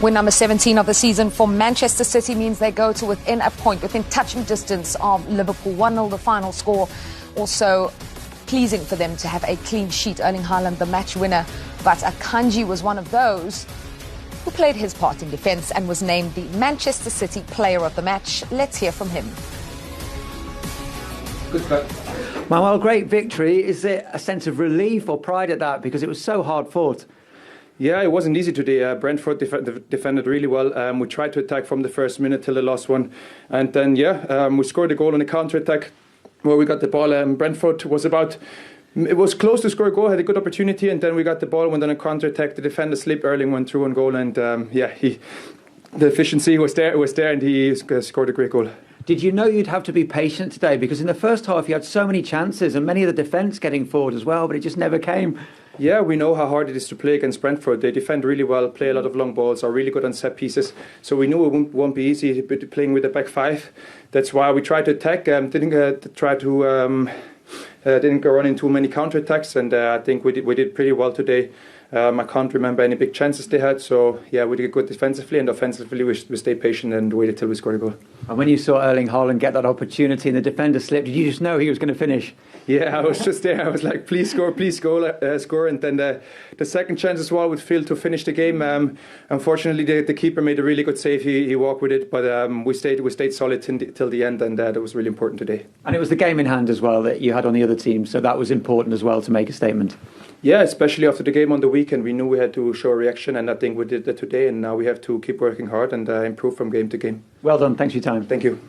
Win number 17 of the season for Manchester City means they go to within a point, within touching distance of Liverpool. 1-0 the final score. Also pleasing for them to have a clean sheet. Erling Haaland, the match winner. But Akanji was one of those who played his part in defence and was named the Manchester City Player of the Match. Let's hear from him. Well, great victory. Is it a sense of relief or pride at that? Because it was so hard fought. Yeah, it wasn't easy today. Brentford defended really well. We tried to attack from the first minute till the last one. And then, we scored a goal on a counter-attack where we got the ball. Brentford it was close to score a goal, had a good opportunity, and then we got the ball, went on a counter-attack. The defender slipped, Erling went through on goal, and the efficiency was there, and he scored a great goal. Did you know you'd have to be patient today? Because in the first half you had so many chances and many of the defence getting forward as well, but it just never came. Yeah, we know how hard it is to play against Brentford. They defend really well, play a lot of long balls, are really good on set pieces. So we knew it won't be easy playing with a back five. That's why we tried to attack. Didn't go running too many counter-attacks, and I think we did pretty well today. I can't remember any big chances they had, so yeah, we did good defensively, and offensively we stayed patient and waited till we scored a goal. And when you saw Erling Haaland get that opportunity and the defender slipped, did you just know he was going to finish? Yeah, I was just there. I was like, please score. And then the second chance as well with Phil to finish the game. Unfortunately, the keeper made a really good save. He walked with it, but we stayed solid till the end, and that was really important today. And it was the game in hand as well that you had on the other team, so that was important as well to make a statement. Yeah, especially after the game on the weekend, we knew we had to show a reaction, and I think we did that today, and now we have to keep working hard and improve from game to game. Well done. Thanks for your time. Thank you.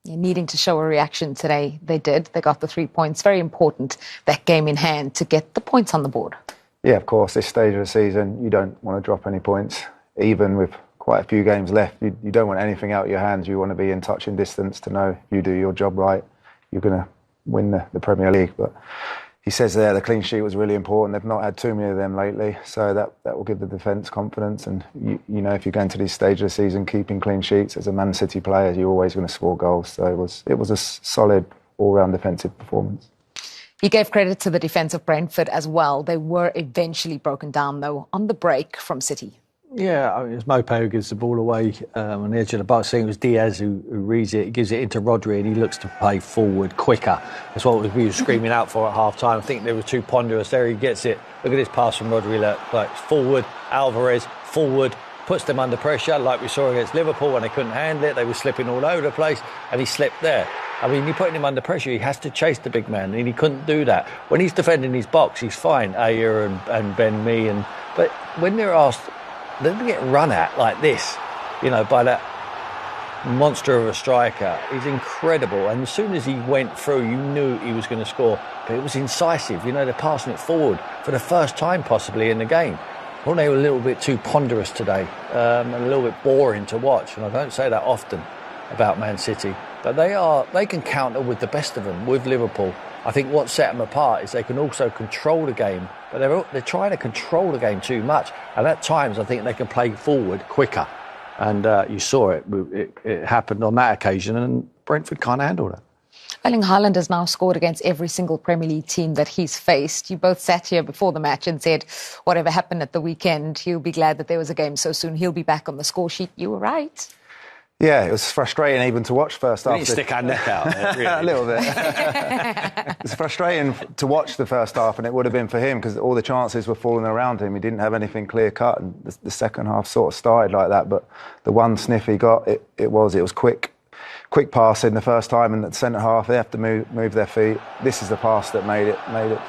Needing to show a reaction today, they did. They got the 3 points. Very important, that game in hand, to get the points on the board. Yeah, of course, this stage of the season, you don't want to drop any points. Even with quite a few games left, you don't want anything out of your hands. You want to be in touching distance to know if you do your job right, you're going to win the Premier League. But he says there the clean sheet was really important. They've not had too many of them lately, so that will give the defence confidence. And you know, if you're going to this stage of the season, keeping clean sheets as a Man City player, you're always going to score goals. So it was a solid all-round defensive performance. He gave credit to the defence of Brentford as well. They were eventually broken down, though, on the break from City. Yeah, I mean, it's Mope who gives the ball away on the edge of the box. I think it was Diaz who reads it. He gives it into Rodri and he looks to play forward quicker. That's what we were screaming out for at half-time. I think they were too ponderous. There he gets it. Look at this pass from Rodri. Like forward, Alvarez, forward, puts them under pressure like we saw against Liverpool when they couldn't handle it. They were slipping all over the place and he slipped there. I mean, you're putting him under pressure. He has to chase the big man and he couldn't do that. When he's defending his box, he's fine. Ayer and Ben Mee. But when they're asked... They get run at like this, you know, by that monster of a striker. He's incredible. And as soon as he went through, you knew he was going to score. But it was incisive. You know, they're passing it forward for the first time possibly in the game. I thought they were a little bit too ponderous today and a little bit boring to watch. And I don't say that often about Man City. But they can counter with the best of them, with Liverpool. I think what set them apart is they can also control the game, but they're trying to control the game too much. And at times, I think they can play forward quicker. And you saw it happened on that occasion, and Brentford can't handle that. Erling Haaland has now scored against every single Premier League team that he's faced. You both sat here before the match and said, whatever happened at the weekend, he'll be glad that there was a game so soon. He'll be back on the score sheet. You were right. Yeah, it was frustrating even to watch first half. We need to stick our neck out there, really. A little bit. It's frustrating to watch the first half, and it would have been for him because all the chances were falling around him. He didn't have anything clear cut, and the second half sort of started like that. But the one sniff he got, it was quick passing the first time, and at the centre half they have to move their feet. This is the pass that made it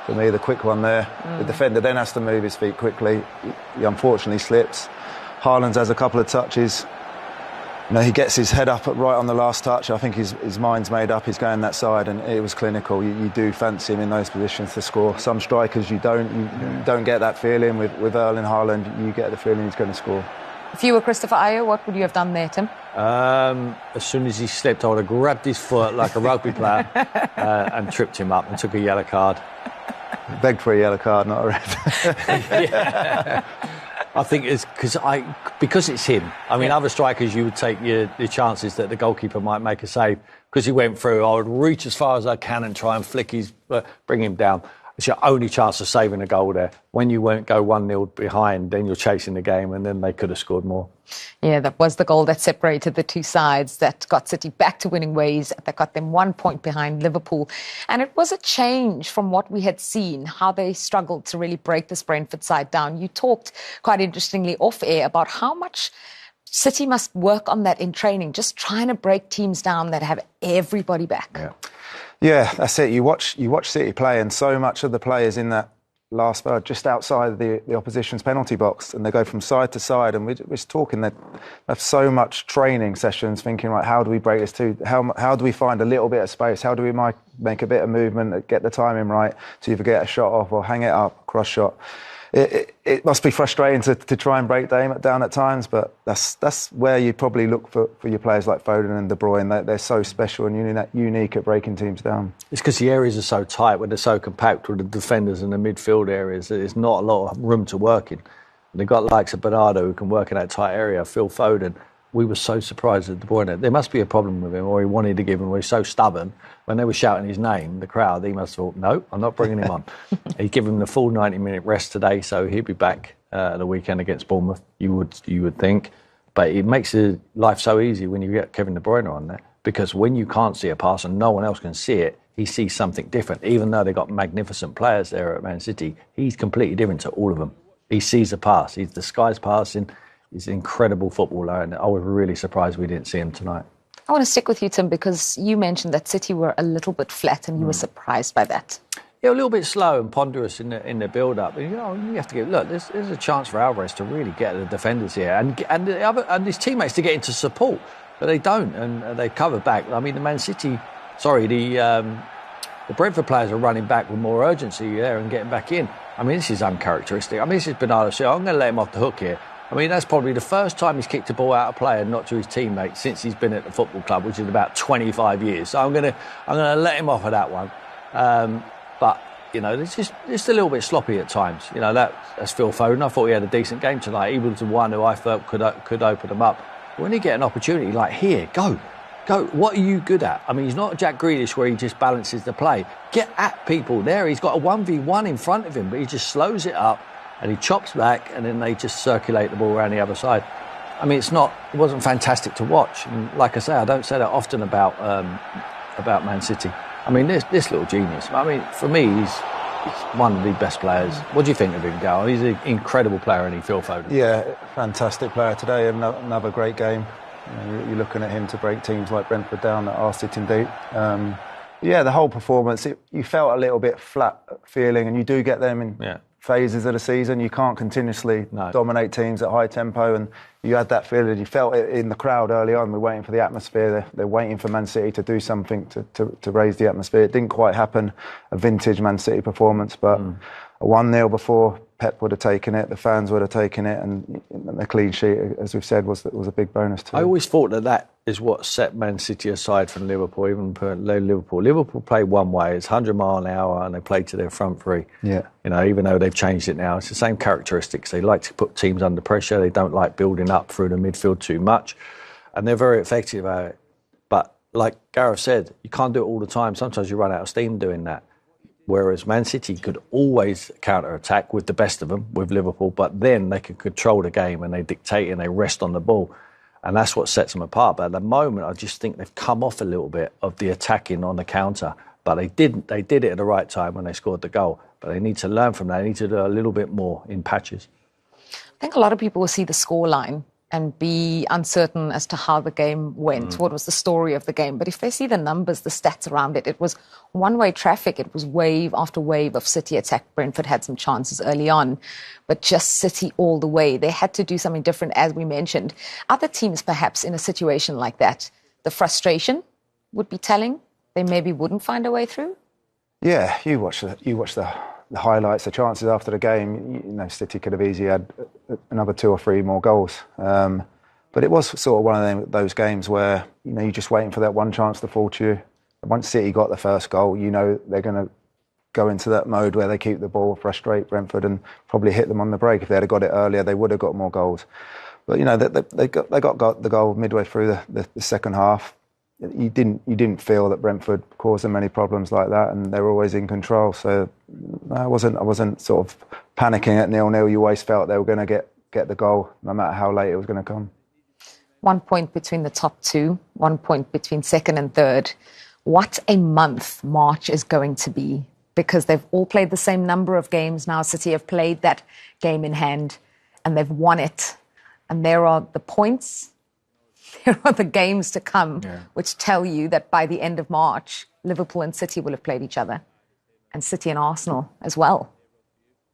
for me, the quick one there. The defender then has to move his feet quickly. He unfortunately slips. Haaland has a couple of touches. You know, he gets his head up right on the last touch. I think his mind's made up. He's going that side, and it was clinical. You do fancy him in those positions to score. Some strikers you don't get that feeling. With Erling Haaland, you get the feeling he's going to score. If you were Christopher Ayer, what would you have done there, Tim? As soon as he slipped, I would have grabbed his foot like a rugby player and tripped him up and took a yellow card. Begged for a yellow card, not a red. Yeah. I think it's because it's him. I mean, other strikers, you would take your chances that the goalkeeper might make a save. Because he went through, I would reach as far as I can and try and bring him down. It's your only chance of saving a goal there. When you won't go 1-0 behind, then you're chasing the game, and then they could have scored more. Yeah, that was the goal that separated the two sides, that got City back to winning ways, that got them 1 point behind Liverpool. And it was a change from what we had seen, how they struggled to really break this Brentford side down. You talked quite interestingly off air about how much City must work on that in training, just trying to break teams down that have everybody back. Yeah, that's it. You watch City play, and so much of the players in that last third just outside the opposition's penalty box, and they go from side to side. And we're just talking that they have so much training sessions thinking, right, how do we break this to? How do we find a little bit of space? How do we make a bit of movement, get the timing right to either get a shot off or hang it up, cross shot? It must be frustrating to try and break down at times, but that's where you probably look for your players like Foden and De Bruyne. They're so special and unique at breaking teams down. It's because the areas are so tight, when they're so compact with the defenders and the midfield areas, there's not a lot of room to work in. And they've got likes of Bernardo who can work in that tight area, Phil Foden. We were so surprised at De Bruyne. There must be a problem with him, or he wanted to give him, or he's so stubborn. When they were shouting his name, the crowd, he must have thought, no, I'm not bringing him on. He gave him the full 90-minute rest today, so he'll be back the weekend against Bournemouth, you would think. But it makes life so easy when you get Kevin De Bruyne on there, because when you can't see a pass and no one else can see it, he sees something different. Even though they've got magnificent players there at Man City, he's completely different to all of them. He sees a pass. He's disguised passing. He's an incredible footballer, and I was really surprised we didn't see him tonight. I want to stick with you, Tim, because you mentioned that City were a little bit flat, and you were surprised by that. Yeah, a little bit slow and ponderous in the build-up. You have to give. Look, there's a chance for Alvarez to really get the defenders here, and his teammates to get into support, but they don't, and they cover back. I mean, the Brentford players are running back with more urgency there and getting back in. I mean, this is uncharacteristic. I mean, this is Bernardo Silva. I'm going to let him off the hook here. I mean, that's probably the first time he's kicked a ball out of play and not to his teammates since he's been at the football club, which is about 25 years. So I'm going to let him off of that one. But it's just a little bit sloppy at times. That's Phil Foden. I thought he had a decent game tonight. He was the one who I felt could open them up. But when you get an opportunity like here, go. What are you good at? I mean, he's not Jack Grealish where he just balances the play. Get at people there. He's got a 1v1 in front of him, but he just slows it up. And he chops back, and then they just circulate the ball around the other side. I mean, it wasn't fantastic to watch. And like I say, I don't say that often about Man City. I mean, this little genius. I mean, for me, he's one of the best players. What do you think of him, Gal? He's an incredible player, and Phil Foden. Yeah, fantastic player today. Another great game. You're looking at him to break teams like Brentford down that are sitting deep. Yeah, the whole performance, you felt a little bit flat feeling, and you do get them in phases of the season. You can't continuously dominate teams at high tempo, and you had that feeling. You felt it in the crowd early on. We're waiting for the atmosphere. They're waiting for Man City to do something to raise the atmosphere. It didn't quite happen, a vintage Man City performance, but a 1-0 before, Pep would have taken it, the fans would have taken it, and the clean sheet, as we've said, was a big bonus too. I always thought that is what set Man City aside from Liverpool, even Liverpool. Liverpool play one way, it's 100 mile an hour, and they play to their front three. Yeah. Even though they've changed it now, it's the same characteristics. They like to put teams under pressure. They don't like building up through the midfield too much, and they're very effective at it. But like Gareth said, you can't do it all the time. Sometimes you run out of steam doing that. Whereas Man City could always counter-attack with the best of them, with Liverpool, but then they could control the game and they dictate and they rest on the ball. And that's what sets them apart. But at the moment, I just think they've come off a little bit of the attacking on the counter. But they did it at the right time when they scored the goal. But they need to learn from that. They need to do a little bit more in patches. I think a lot of people will see the scoreline and be uncertain as to how the game went, what was the story of the game. But if they see the numbers, the stats around it, it was one-way traffic. It was wave after wave of City attack. Brentford had some chances early on, but just City all the way. They had to do something different, as we mentioned. Other teams, perhaps, in a situation like that, the frustration would be telling. They maybe wouldn't find a way through. Yeah, you watch the highlights, the chances after the game. City could have easily had another 2 or 3 more goals. But it was sort of one of those games where you're just waiting for that one chance to fall to you. Once City got the first goal, they're going to go into that mode where they keep the ball, frustrate Brentford, and probably hit them on the break. If they'd have got it earlier, they would have got more goals. But they got the goal midway through the second half. you didn't feel that Brentford caused them any problems like that, and they were always in control. So I wasn't sort of panicking at 0-0. You always felt they were going to get the goal, no matter how late it was going to come. 1 point between the top two, 1 point between second and third. What a month March is going to be, because they've all played the same number of games now. City have played that game in hand and they've won it. And there are the points, there are the games to come, which tell you that by the end of March, Liverpool and City will have played each other, and City and Arsenal as well.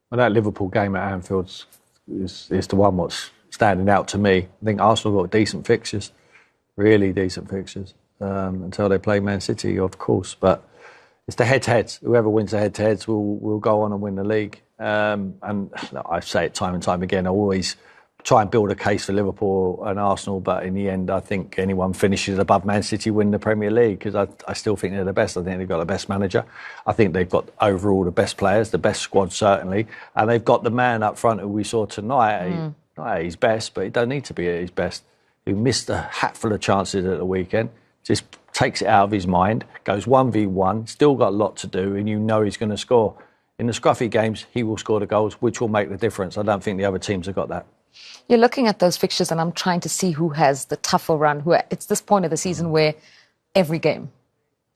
Well, that Liverpool game at Anfield is the one what's standing out to me. I think Arsenal got decent fixtures, really decent fixtures, until they play Man City, of course. But it's the head-to-heads. Whoever wins the head-to-heads will go on and win the league. And I say it time and time again, I always try and build a case for Liverpool and Arsenal, but in the end, I think anyone finishes above Man City win the Premier League, because I still think they're the best. I think they've got the best manager. I think they've got overall the best players, the best squad certainly, and they've got the man up front who we saw tonight. Not at his best, but he don't need to be at his best. Who missed a hatful of chances at the weekend, just takes it out of his mind, goes 1v1, still got a lot to do, and you know he's going to score. In the scruffy games, he will score the goals, which will make the difference. I don't think the other teams have got that. You're looking at those fixtures and I'm trying to see who has the tougher run. It's this point of the season where every game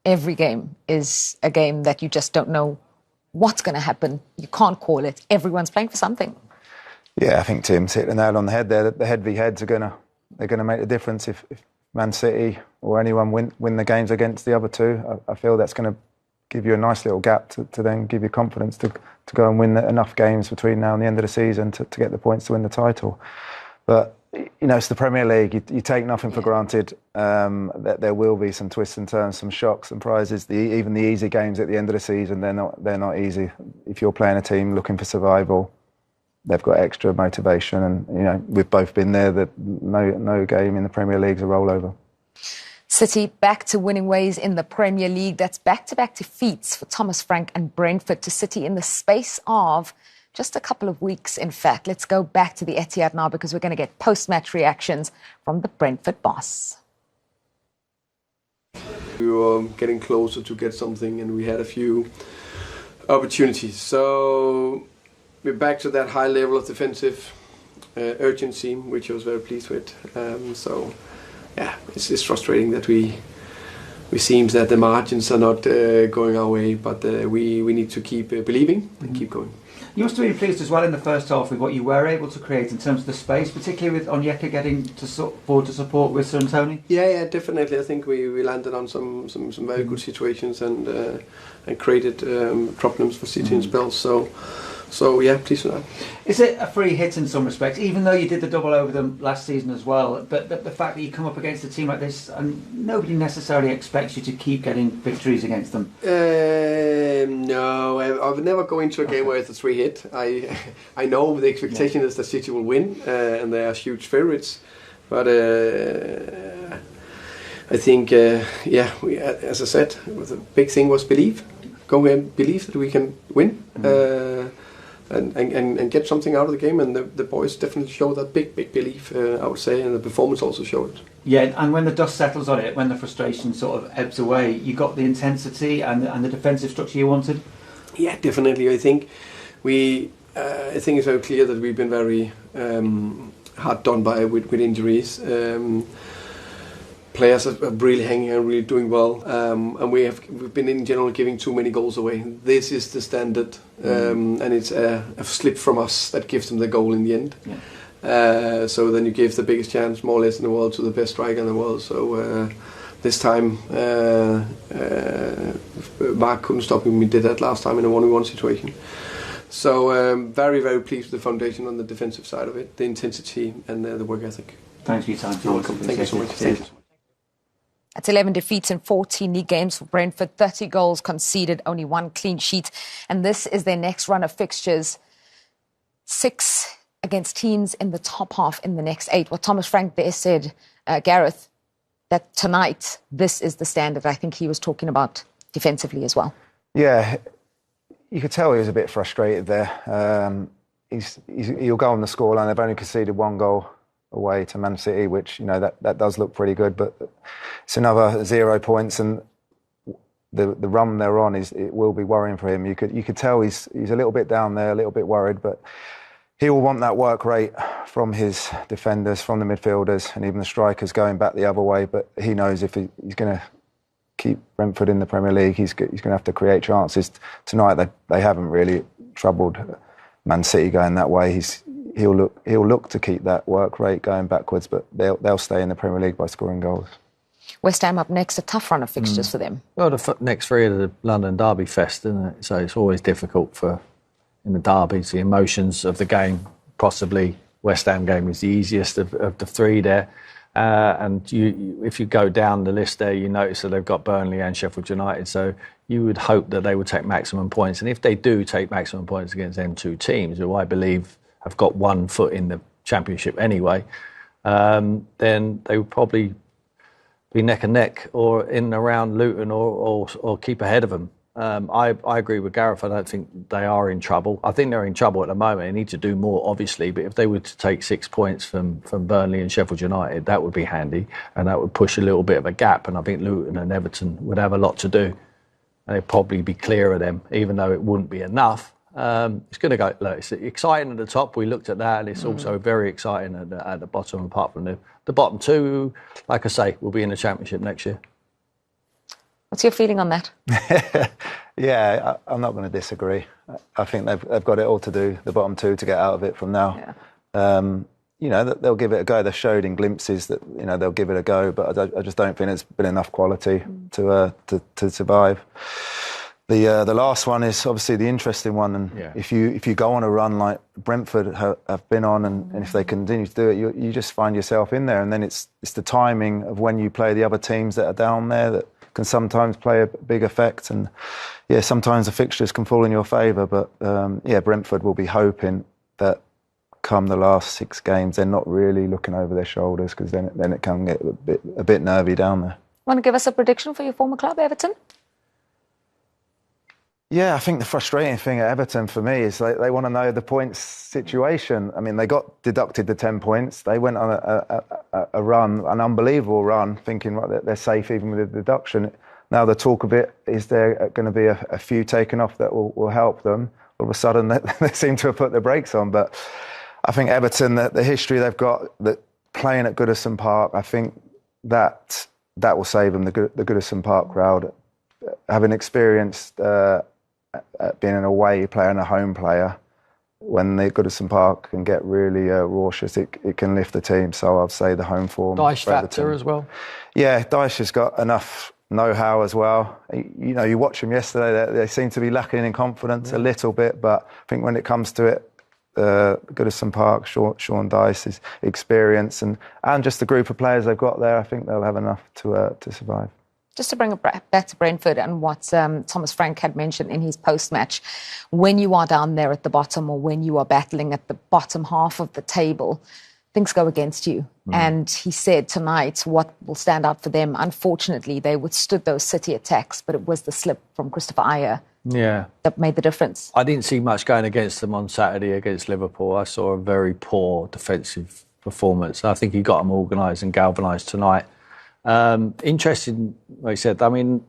is a game that you just don't know what's going to happen. You can't call it. Everyone's playing for something. Yeah, I think Tim's hit the nail on the head there. The head v heads are gonna make the difference if Man City or anyone win the games against the other two. I feel that's going to give you a nice little gap to then give you confidence to go and win enough games between now and the end of the season to get the points to win the title. But it's the Premier League. You take nothing for granted. That there will be some twists and turns, some shocks and prizes. Even the easy games at the end of the season, they're not easy. If you're playing a team looking for survival, they've got extra motivation, and we've both been there. That no game in the Premier League's a rollover. City back to winning ways in the Premier League. That's back-to-back defeats for Thomas Frank and Brentford to City in the space of just a couple of weeks, in fact. Let's go back to the Etihad now, because we're going to get post-match reactions from the Brentford boss. We were getting closer to get something, and we had a few opportunities. So we're back to that high level of defensive urgency, which I was very pleased with. Yeah, it's frustrating that we seems that the margins are not going our way, but we need to keep believing and keep going. You must have been pleased as well in the first half with what you were able to create in terms of the space, particularly with Onyeka getting forward to support with Sir Tony. Yeah, definitely. I think we landed on some very good situations and created problems for City in spells. So yeah, pleased with that. Is it a free hit in some respects, even though you did the double over them last season as well? But the fact that you come up against a team like this and nobody necessarily expects you to keep getting victories against them. No, I would never go into a game where it's a free hit. I know the expectation is that City will win, and they are huge favourites. But I think, as I said, the big thing was believe. Go and believe that we can win. And get something out of the game, and the boys definitely showed that big belief, I would say, and the performance also showed it. Yeah, and when the dust settles on it, when the frustration sort of ebbs away, you got the intensity and the defensive structure you wanted? Yeah, definitely. I think I think it's very clear that we've been very hard done by with injuries. Players are really hanging and really doing well, and we've been in general giving too many goals away. This is the standard, and it's a slip from us that gives them the goal in the end. Yeah. So then you give the biggest chance, more or less, in the world to the best striker in the world. So this time, Mark couldn't stop him. We did that last time in a 1-on-1 situation. So very, very pleased with the foundation on the defensive side of it, the intensity and the work ethic. Thanks for your time. You're welcome. Thank you so much. That's 11 defeats in 14 league games for Brentford, 30 goals conceded, only 1 clean sheet. And this is their next run of fixtures. 6 against teams in the top half in the next 8. Well, Thomas Frank there said, Gareth, that tonight this is the standard. I think he was talking about defensively as well. Yeah, you could tell he was a bit frustrated there. He'll go on the scoreline. They've only conceded 1 goal away to Man City, which, you know, that does look pretty good, but it's another 0 points, and the run they're on it will be worrying for him. You could tell he's a little bit down there, a little bit worried, but he will want that work rate from his defenders, from the midfielders, and even the strikers going back the other way. But he knows if he's going to keep Brentford in the Premier League, he's going to have to create chances. Tonight they haven't really troubled Man City going that way. He'll look to keep that work rate going backwards, but they'll stay in the Premier League by scoring goals. West Ham up next, a tough run of fixtures for them. Well, the next three are the London Derby fest, isn't it? So it's always difficult in the derbies, the emotions of the game. Possibly West Ham game is the easiest of the three there. And if you go down the list there, you notice that they've got Burnley and Sheffield United. So you would hope that they would take maximum points. And if they do take maximum points against them two teams, who I believe have got 1 foot in the Championship anyway, then they would probably be neck and neck or in and around Luton or keep ahead of them. I agree with Gareth. I don't think they are in trouble. I think they're in trouble at the moment. They need to do more, obviously. But if they were to take 6 points from Burnley and Sheffield United, that would be handy. And that would push a little bit of a gap. And I think Luton and Everton would have a lot to do. And they'd probably be clear of them, even though it wouldn't be enough. It's going to go. Look, it's exciting at the top. We looked at that, and it's also very exciting at the bottom. Apart from the bottom two, like I say, will be in the Championship next year. What's your feeling on that? Yeah, I'm not going to disagree. I think they've got it all to do, the bottom two, to get out of it from now. Yeah. You know, they'll give it a go. They've showed in glimpses that, you know, they'll give it a go, but I just don't think it's been enough quality to survive. The last one is obviously the interesting one, and if you go on a run like Brentford have been on, and if they continue to do it, you just find yourself in there, and then it's the timing of when you play the other teams that are down there that can sometimes play a big effect, and sometimes the fixtures can fall in your favour, but Brentford will be hoping that come the last 6 games they're not really looking over their shoulders, because then it can get a bit nervy down there. Want to give us a prediction for your former club, Everton? Yeah, I think the frustrating thing at Everton for me is they want to know the points situation. I mean, they got deducted the 10 points. They went on a run, an unbelievable run, thinking that they're safe even with the deduction. Now the talk of it is there going to be a few taken off that will help them. All of a sudden, they seem to have put the brakes on. But I think Everton, the history they've got, that playing at Goodison Park, I think that will save them. The Goodison Park crowd, having experienced being an away player and a home player, when the Goodison Park can get really raucous, it can lift the team. So I'd say the home form. Dyche factor as well. Yeah, Dyche has got enough know-how as well. You know, you watch them yesterday, they seem to be lacking in confidence a little bit, but I think when it comes to it, Goodison Park, Sean Dyche's experience and just the group of players they've got there, I think they'll have enough to survive. Just to bring it back to Brentford and what Thomas Frank had mentioned in his post-match, when you are down there at the bottom or when you are battling at the bottom half of the table, things go against you. And he said tonight what will stand out for them, unfortunately, they withstood those City attacks, but it was the slip from Christopher Ayer that made the difference. I didn't see much going against them on Saturday against Liverpool. I saw a very poor defensive performance. I think he got them organised and galvanised tonight. Interesting, like I said, I mean,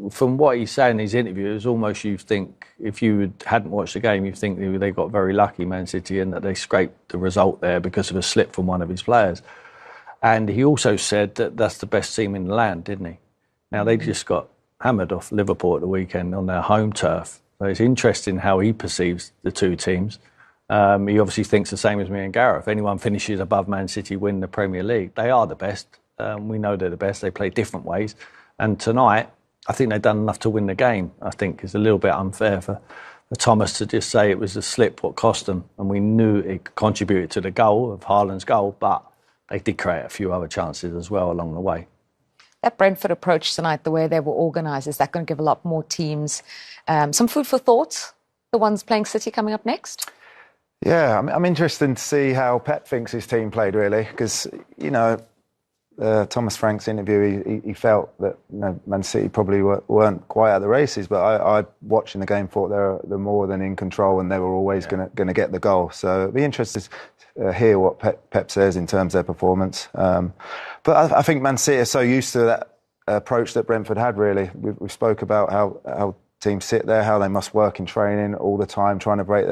from what he said in his interview, it was almost, you think, if you hadn't watched the game, you think they got very lucky, Man City, and that they scraped the result there because of a slip from one of his players. And he also said that that's the best team in the land, didn't he? Now, they just got hammered off Liverpool at the weekend on their home turf. So it's interesting how he perceives the two teams. He obviously thinks the same as me and Gareth. If anyone finishes above Man City, win the Premier League, they are the best. We know they're the best. They play different ways. And tonight, I think they've done enough to win the game. I think it's a little bit unfair for Thomas to just say it was a slip what cost them. And we knew it contributed to the goal of Haaland's goal, but they did create a few other chances as well along the way. That Brentford approach tonight, the way they were organised, is that going to give a lot more teams some food for thought? The ones playing City coming up next? Yeah, I'm interested to see how Pep thinks his team played, really, because, you know, Thomas Frank's interview, he felt that Man City probably weren't quite at the races, but I watching the game thought they're more than in control and they were always going to get the goal. So it'd be interesting to hear what Pep says in terms of their performance. But I think Man City are so used to that approach that Brentford had, really. We spoke about how teams sit there, how they must work in training all the time, trying to break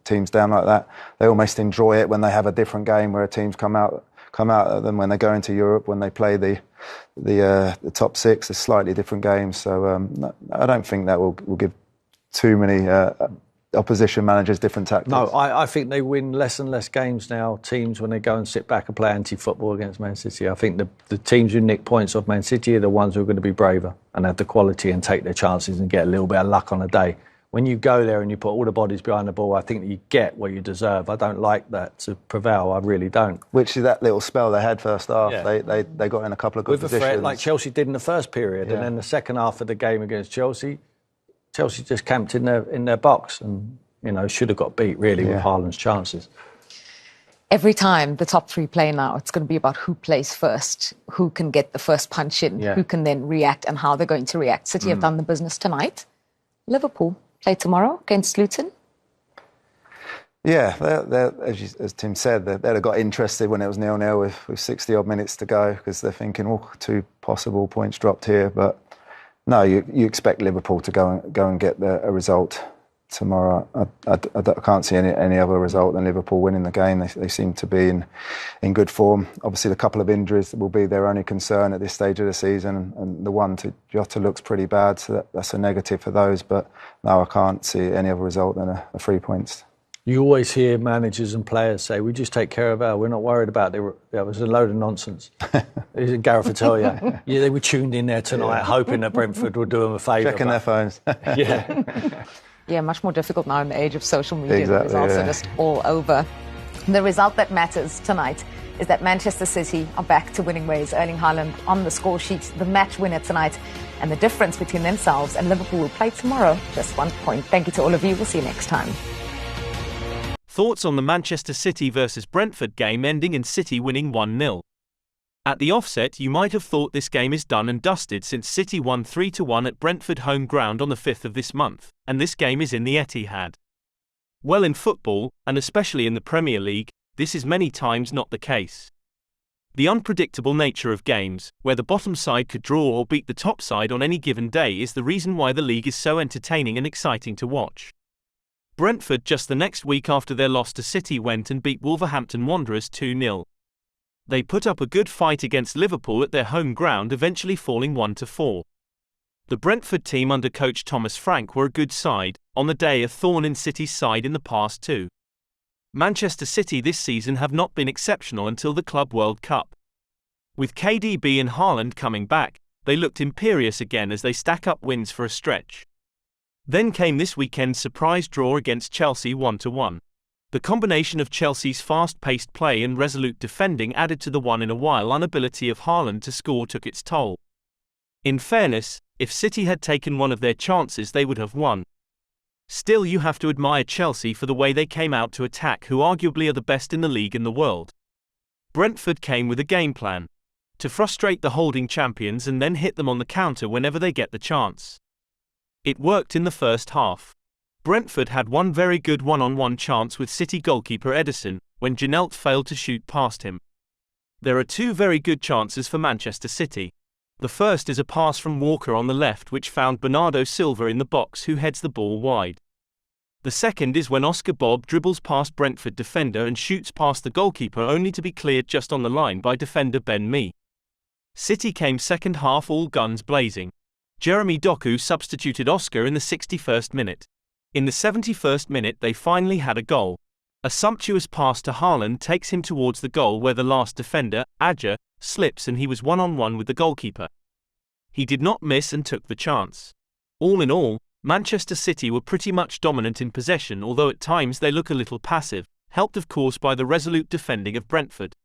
teams down like that. They almost enjoy it when they have a different game where teams come out at them when they go into Europe, when they play the top six. It's slightly different games. So I don't think that will give too many opposition managers different tactics. No, I think they win less and less games now, teams, when they go and sit back and play anti-football against Man City. I think the teams who nick points off Man City are the ones who are going to be braver and have the quality and take their chances and get a little bit of luck on a day. When you go there and you put all the bodies behind the ball, I think that you get what you deserve. I don't like that to prevail. I really don't. Which is that little spell they had first half. Yeah. They got in a couple of good positions. With a threat like Chelsea did in the first period. Yeah. And then the second half of the game against Chelsea just camped in their box and, should have got beat, really, with Haaland's chances. Every time the top three play now, it's going to be about who plays first, who can get the first punch in, who can then react and how they're going to react. City have done the business tonight. Liverpool play tomorrow against Luton. Yeah, as Tim said, they'd have got interested when it was 0-0 with 60-odd minutes to go because they're thinking, 2 possible points dropped here. But no, you expect Liverpool to go and get a result tomorrow. I can't see any other result than Liverpool winning the game. They seem to be in good form. Obviously, the couple of injuries will be their only concern at this stage of the season, and the one to Jota looks pretty bad, so that's a negative for those. But no, I can't see any other result than a 3 points. You always hear managers and players say, we just take care of we're not worried about it. That was a load of nonsense. Gareth will tell you. Yeah, they were tuned in there tonight, hoping that Brentford would do them a favour. Checking their phones. Yeah, much more difficult now in the age of social media. Exactly, the results are just all over. The result that matters tonight is that Manchester City are back to winning ways. Erling Haaland on the score sheet, the match winner tonight. And the difference between themselves and Liverpool will play tomorrow, just 1 point. Thank you to all of you. We'll see you next time. Thoughts on the Manchester City versus Brentford game ending in City winning 1-0. At the offset, you might have thought this game is done and dusted since City won 3-1 at Brentford home ground on the 5th of this month, and this game is in the Etihad. Well, in football, and especially in the Premier League, this is many times not the case. The unpredictable nature of games, where the bottom side could draw or beat the top side on any given day, is the reason why the league is so entertaining and exciting to watch. Brentford, just the next week after their loss to City, went and beat Wolverhampton Wanderers 2-0. They put up a good fight against Liverpool at their home ground, eventually falling 1-4. The Brentford team under coach Thomas Frank were a good side, on the day a thorn in City's side in the past too. Manchester City this season have not been exceptional until the Club World Cup. With KDB and Haaland coming back, they looked imperious again as they stack up wins for a stretch. Then came this weekend's surprise draw against Chelsea 1-1. The combination of Chelsea's fast-paced play and resolute defending added to the once-in-a-while inability of Haaland to score took its toll. In fairness, if City had taken one of their chances, they would have won. Still, you have to admire Chelsea for the way they came out to attack who arguably are the best in the league and the world. Brentford came with a game plan to frustrate the holding champions and then hit them on the counter whenever they get the chance. It worked in the first half. Brentford had one very good one-on-one chance with City goalkeeper Ederson, when Janelt failed to shoot past him. There are 2 very good chances for Manchester City. The first is a pass from Walker on the left which found Bernardo Silva in the box, who heads the ball wide. The second is when Oscar Bob dribbles past Brentford defender and shoots past the goalkeeper, only to be cleared just on the line by defender Ben Mee. City came second half all guns blazing. Jeremy Doku substituted Oscar in the 61st minute. In the 71st minute they finally had a goal. A sumptuous pass to Haaland takes him towards the goal where the last defender, Adja, slips and he was one-on-one with the goalkeeper. He did not miss and took the chance. All in all, Manchester City were pretty much dominant in possession, although at times they look a little passive, helped of course by the resolute defending of Brentford.